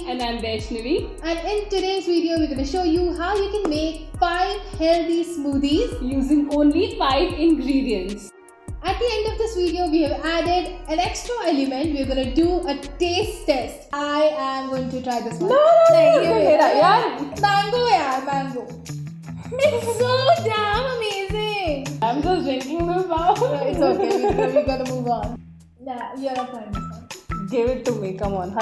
And I'm Vaishnavi. And in today's video, we're going to show you how you can make 5 healthy smoothies Using only 5 ingredients. At the end of this video, we have added an extra element. We're going to do a taste test. I am going to try this one. Mango, mango. It's so damn amazing. I'm just drinking this now. It's okay, we're going to move on. Yeah, you're not trying this one. Give it to me, come on.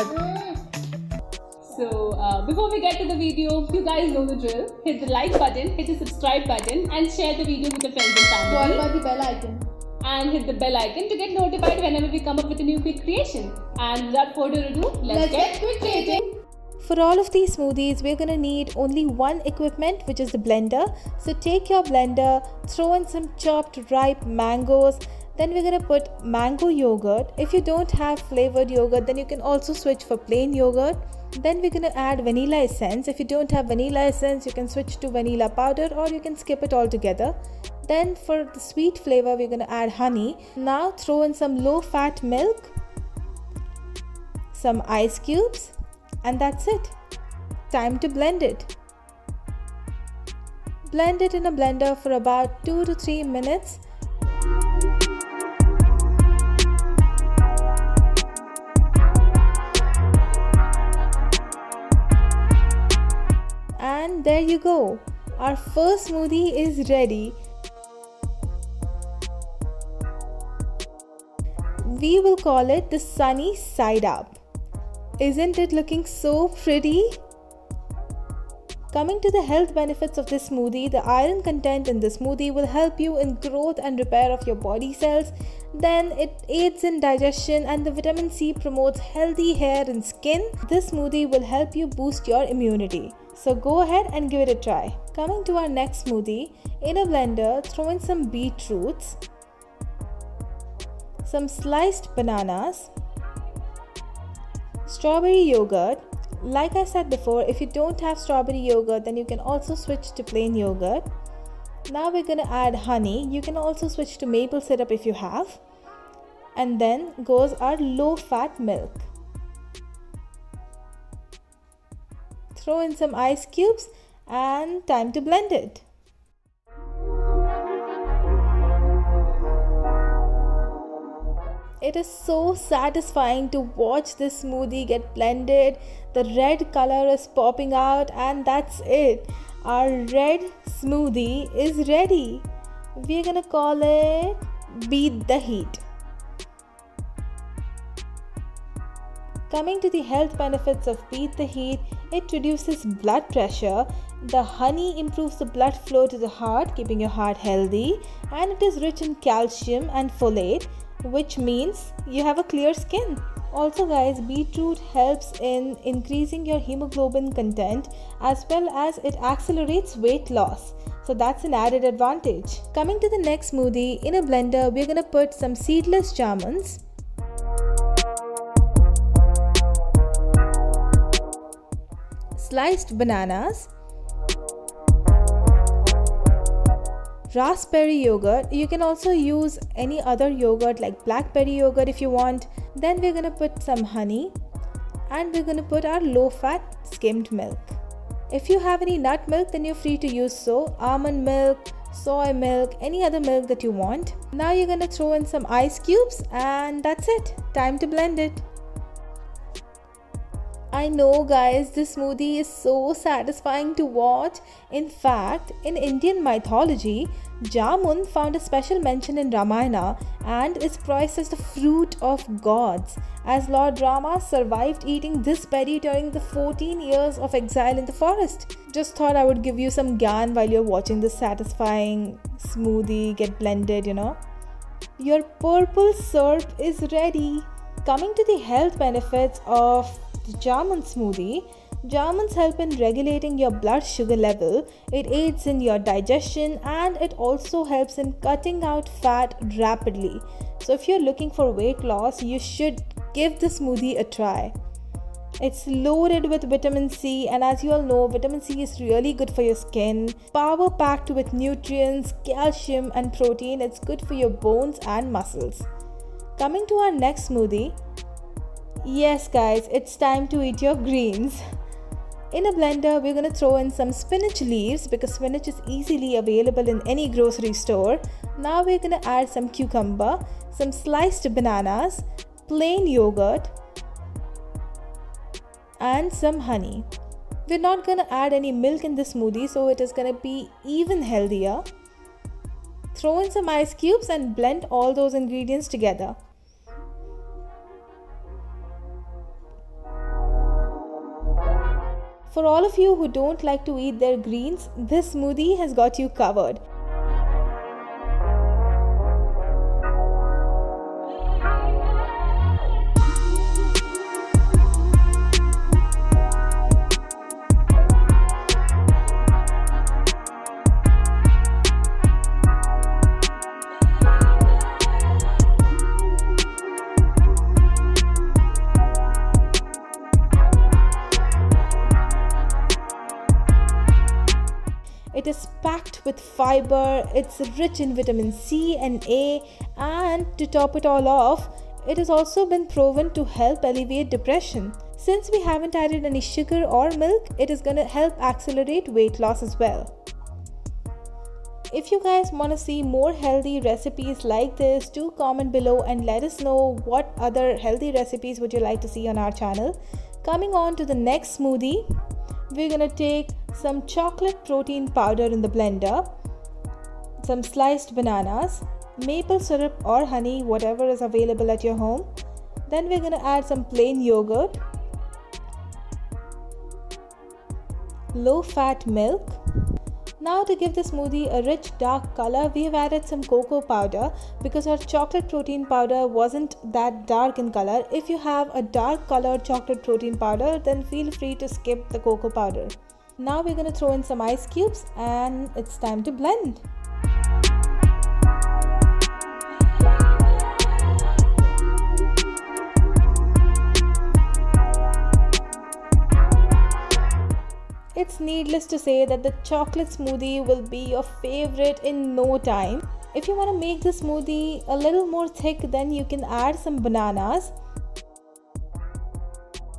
So, before we get to the video, you guys know the drill. Hit the like button, hit the subscribe button, and share the video with your friends and family. What about the bell icon? And hit the bell icon to get notified whenever we come up with a new quick creation. And without further ado, let's get quick creating. For all of these smoothies, we're going to need only one equipment, which is the blender. So take your blender, throw in some chopped ripe mangoes. Then we're going to put mango yogurt. If you don't have flavored yogurt, then you can also switch for plain yogurt. Then we're going to add vanilla essence. If you don't have vanilla essence, you can switch to vanilla powder or you can skip it altogether. Then for the sweet flavor, we're going to add honey. Now throw in some low-fat milk, some ice cubes, and that's it. Time to blend it. Blend it in a blender for about 2 to 3 minutes. And there you go. Our first smoothie is ready. We will call it the Sunny Side Up. Isn't it looking so pretty? Coming to the health benefits of this smoothie, the iron content in the smoothie will help you in growth and repair of your body cells. Then it aids in digestion, and the vitamin C promotes healthy hair and skin. This smoothie will help you boost your immunity. So go ahead and give it a try. Coming to our next smoothie, in a blender, throw in some beetroots, some sliced bananas, strawberry yogurt. Like I said before, if you don't have strawberry yogurt, then you can also switch to plain yogurt. Now we're going to add honey. You can also switch to maple syrup if you have. And then goes our low-fat milk. Throw in some ice cubes and time to blend it. It is so satisfying to watch this smoothie get blended. The red color is popping out, and that's it. Our red smoothie is ready. We're gonna call it Beat the Heat. Coming to the health benefits of Beat the Heat, it reduces blood pressure. The honey improves the blood flow to the heart, keeping your heart healthy, and it is rich in calcium and folate, which means you have a clear skin. Also guys, beetroot helps in increasing your hemoglobin content, as well as it accelerates weight loss. So that's an added advantage. Coming to the next smoothie, in a blender, we're gonna put some seedless jamuns, sliced bananas, raspberry yogurt. You can also use any other yogurt like blackberry yogurt if you want. Then we're gonna put some honey, and we're gonna put our low-fat skimmed milk. If you have any nut milk, then you're free to use so almond milk, soy milk, any other milk that you want. Now you're gonna throw in some ice cubes, and that's it. Time to blend it. I know guys, this smoothie is so satisfying to watch. In fact, in Indian mythology, jamun found a special mention in Ramayana and is prized as the fruit of gods, as Lord Rama survived eating this berry during the 14 years of exile in the forest. Just thought I would give you some gyan while you're watching this satisfying smoothie get blended, Your purple syrup is ready. Coming to the health benefits of the jamun smoothie, jamuns help in regulating your blood sugar level. It aids in your digestion, and it also helps in cutting out fat rapidly. So if you're looking for weight loss, you should give the smoothie a try. It's loaded with vitamin C, and as you all know, vitamin C is really good for your skin. Power packed with nutrients, calcium and protein. It's good for your bones and muscles. Coming to our next smoothie, Yes, guys, it's time to eat your greens. In a blender, we're gonna throw in some spinach leaves because spinach is easily available in any grocery store. Now we're gonna add some cucumber, some sliced bananas, plain yogurt, and some honey. We're not gonna add any milk in the smoothie, so it is gonna be even healthier. Throw in some ice cubes and blend all those ingredients together. For all of you who don't like to eat their greens, this smoothie has got you covered. It is packed with fiber, it's rich in vitamin C and A, and to top it all off, it has also been proven to help alleviate depression. Since we haven't added any sugar or milk, it is going to help accelerate weight loss as well. If you guys want to see more healthy recipes like this, do comment below and let us know what other healthy recipes would you like to see on our channel. Coming on to the next smoothie, we're gonna take some chocolate protein powder in the blender, some sliced bananas, maple syrup or honey, whatever is available at your home. Then we're gonna add some plain yogurt, low-fat milk. Now to give the smoothie a rich dark color, we have added some cocoa powder because our chocolate protein powder wasn't that dark in color. If you have a dark colored chocolate protein powder, then feel free to skip the cocoa powder. Now we're going to throw in some ice cubes and it's time to blend. It's needless to say that the chocolate smoothie will be your favorite in no time. If you want to make the smoothie a little more thick, then you can add some bananas.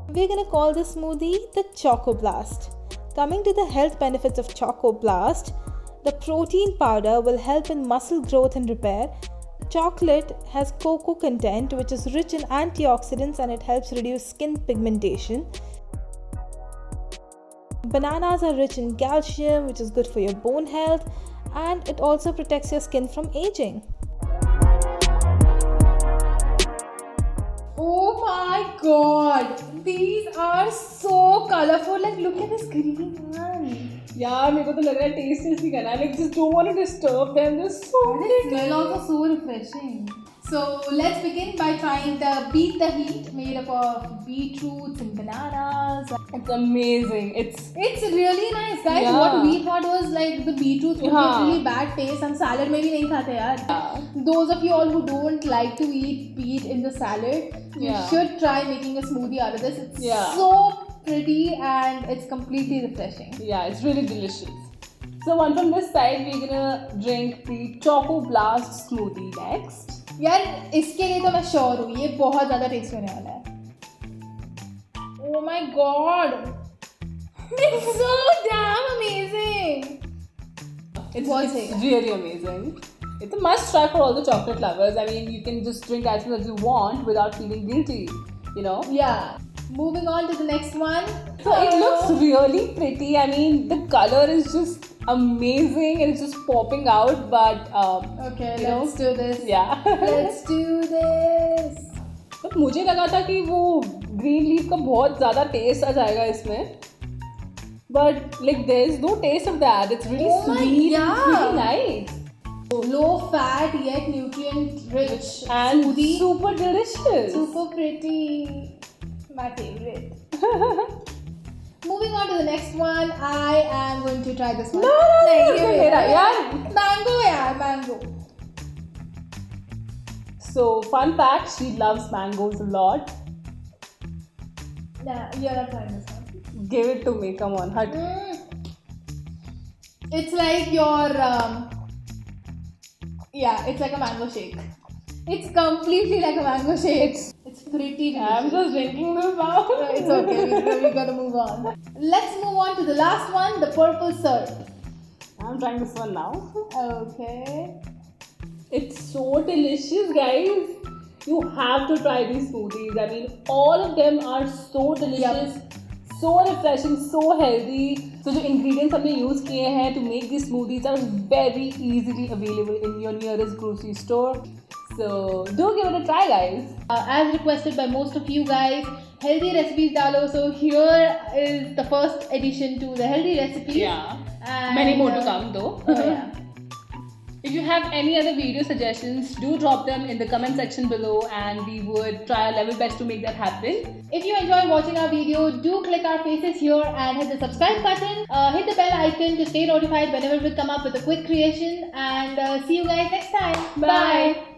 We're gonna call this smoothie the Choco Blast. Coming to the health benefits of Choco Blast, the protein powder will help in muscle growth and repair. Chocolate has cocoa content which is rich in antioxidants and it helps reduce skin pigmentation. Bananas are rich in calcium, which is good for your bone health, and it also protects your skin from aging. Oh my god, these are so colorful. Like, look at this green one. Yeah, मेरे को तो लग रहा है taste ही करना है. Like, just don't want to disturb them. They're so The smell also so refreshing. So let's begin by trying the Beat the Heat made up of beetroots and bananas. It's amazing. It's really nice, guys. Yeah. What we thought was like the beetroots would Yeah. be really bad taste. हम salad में भी नहीं खाते यार. Those of you all who don't like to eat beet in the salad, you Yeah. should try making a smoothie out of this. It's Yeah. so pretty and it's completely refreshing. Yeah, it's really delicious. So one from this side, we're gonna drink the Choco Blast smoothie next. यार इसके लिए तो मैं sure हूँ ये बहुत ज़्यादा tasty होने वाला है. Oh my god! It's so damn amazing! It's What's it? really amazing. It's a must try for all the chocolate lovers. I mean, you can just drink as much as you want without feeling guilty, you know? Yeah. Moving on to the next one. So it looks really pretty. I mean, the color is just amazing and it's just popping out. But Okay, you know, let's do this. yeah. Let's do this. तो मुझे लगा था कि वो green leaf का बहुत ज़्यादा test आ जाएगा इसमें. But like there is no taste of that. It's really Oh my- sweet. yeah. It's really nice. Low fat yet nutrient rich And smoothie. super delicious. Super pretty. My favorite. Moving on to the next one. I am going to try this one. No, नहीं, ये ये मेरा मेरा. यार. Mango यार, mango. So fun fact, she loves mangoes a lot. Nah, you're not trying this one. Give it to me. Come on, hut. It's like your yeah, it's like a mango shake. It's completely like a mango shake. It's pretty delicious. I'm just drinking this now. It's okay, we gotta move on. Let's move on to the last one, the purple syrup. I'm trying this one now. Okay. It's so delicious, guys. You have to try these smoothies. I mean, all of them are so delicious, so refreshing, so healthy. So the ingredients हमने use किए हैं to make these smoothies are very easily available in your nearest grocery store. So do give it a try, guys. As requested by most of you guys, healthy recipes dalo. So here is the first addition to the healthy recipes. Yeah. And, Many more to come though. Yeah. If you have any other video suggestions, do drop them in the comment section below and we would try our level best to make that happen. If you enjoy watching our video, do click our faces here and hit the subscribe button. Hit the bell icon to stay notified whenever we come up with a quick creation. And see you guys next time. Bye.